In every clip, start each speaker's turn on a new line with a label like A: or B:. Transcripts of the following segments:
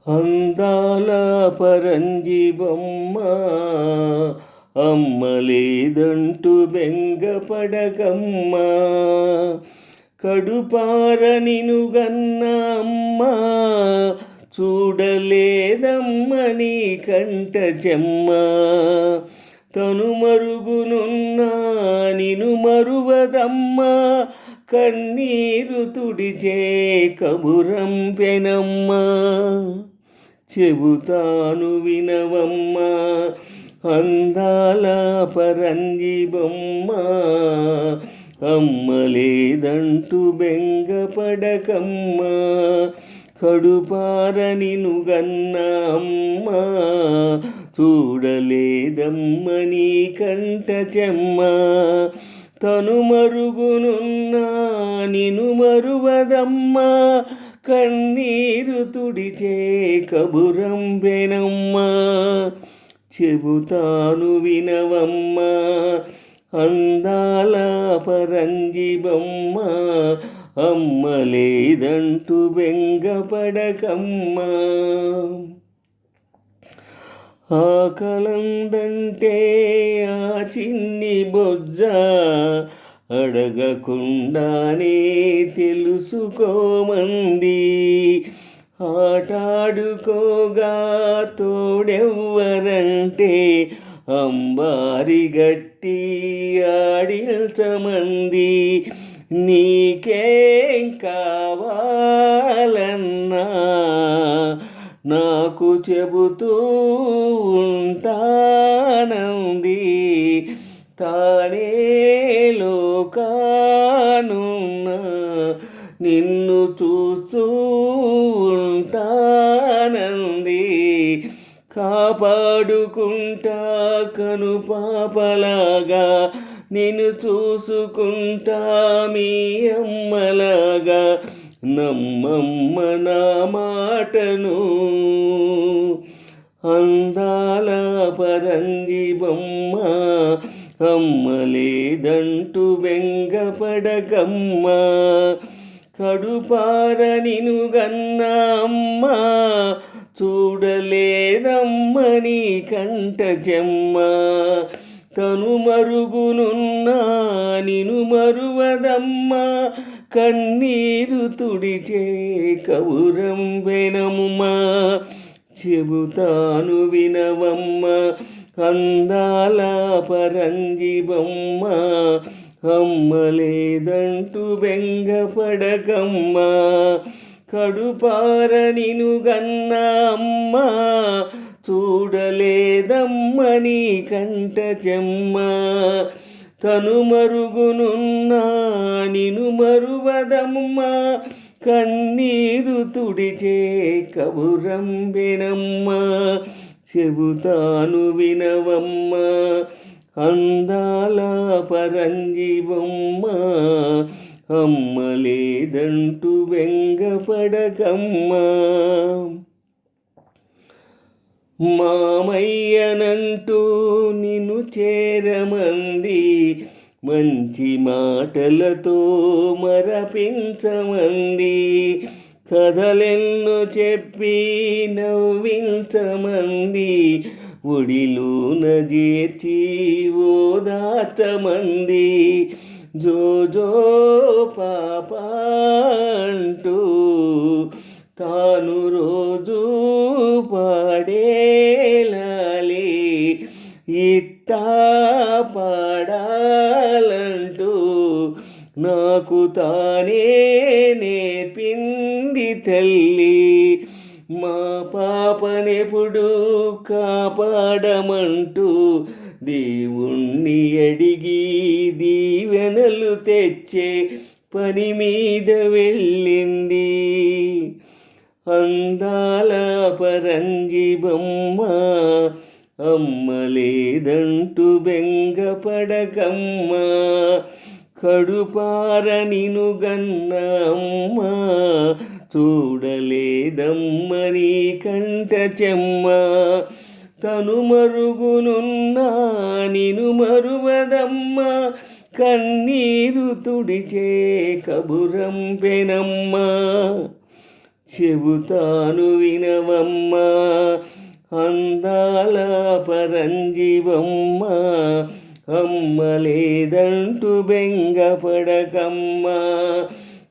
A: అందాల పరంజి బొమ్మ అమ్మలేదంటూ బెంగపడకమ్మ. కడుపార నిను గన్న అమ్మ చూడలేదమ్మ నీ కంట చెమ్మ. తను మరుగునున్నా నిను మరువదమ్మ కన్నీరు తుడిచే కబురంపెనమ్మ. చెబుతాను వినవమ్మ అందాల పరంజి బొమ్మ అమ్మలేదంటూ బెంగపడకమ్మ. కడుపార నిను గన్న అమ్మ చూడలేదమ్మ నీ కంట చెమ్మ. తను మరుగునున్నా నిను మరువదమ్మ కన్నీరు తుడిచే కబురంపెనమ్మ. చెబుతాను వినవమ్మ అందాల పరంజి బొమ్మ అమ్మలేదంటూ బెంగపడకమ్మ. ఆకలందంటే ఆ చిన్ని బొజ్జ అడగకుండానే తెలుసుకోమంది. ఆటాడుకోగా తోడెవ్వరంటే అంబారి గట్టి ఆడిల్చమంది. నీకేం కావాలన్నా నాకు చెబుతూ ఉంటానంది. తానే లోకానున్న నిన్ను చూస్తూ ఉంటానంది. కాపాడుకుంటా కనుపాపలాగా నిన్ను చూసుకుంటా మీ అమ్మలాగా. నమ్మమ్మ నా మాటను అందాల పరంజి బొమ్మ అమ్మలేదంటూ బెంగపడకమ్మ. కడుపార నిను గన్న అమ్మ చూడలేదమ్మ నీ కంట చెమ్మ. తను మరుగునున్నా నిను మరువదమ్మ కన్నీరు తుడిచే కబురంపెనమ్మ. చెబుతాను వినవమ్మ అందాల పరంజి బొమ్మ అమ్మలేదంటూ బెంగపడకమ్మ. కడుపార నిను గన్న అమ్మ చూడలేదమ్మ నీ కంట చెమ్మ. తను మరుగునున్నా నిను మరువదమ్మ కన్నీరు తుడిచే కబురంపెనమ్మ. చెబుతాను వినవమ్మ అందాల పరంజి బొమ్మ అమ్మలేదంటూ బెంగపడకమ్మ. మామయ్యనంటూ నిన్ను చేరమంది మంచి మాటలతో మరపించమంది. కథలెన్నో చెప్పి నవ్వించమంది. ఒడిలోన చేర్చి ఓదార్చమంది. జోజో పాపా అంటూ తాను రోజు పాడేలాలి. ఇట్టా పాడాలంటూ నాకు తానే నేర్పింది తల్లి. మా పాపనెప్పుడు కాపాడమంటూ దేవుణ్ణి అడిగి దీవెనలు తెచ్చే పని మీద వెళ్ళింది. అందాల పరంజి బొమ్మ అమ్మలేదంటూ బెంగపడకమ్మ. కడుపార నిను గన్న అమ్మ చూడలేదమ్మ నీ కంట చెమ్మ. తను మరుగునున్నా నిను మరువదమ్మ కన్నీరు తుడిచే కబురంపెనమ్మ. చెబుతాను వినవమ్మ అందాల పరంజివమ్మ, అమ్మ లేదంటూ బెంగపడకమ్మ,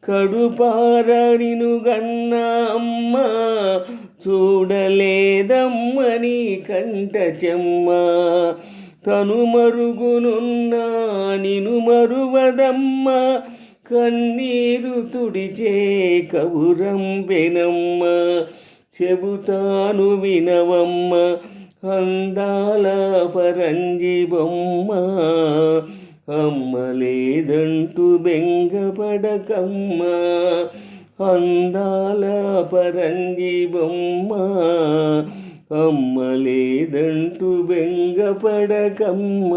A: కడుపార నిను గన్న అమ్మ చూడలేదమ్మ నీ కంట చెమ్మ, తను మరుగునున్నా నిను మరువదమ్మ, కన్నీరు తుడిచే కబురంబెనమ్మ, చెబుతాను వినవమ్మ అందాల పరంజిబొమ్మ, అమ్మ లేదంటూ బెంగపడకమ్మ, అందాల పరంజిబొమ్మ, అమ్మ లేదంటూ బెంగపడకమ్మ.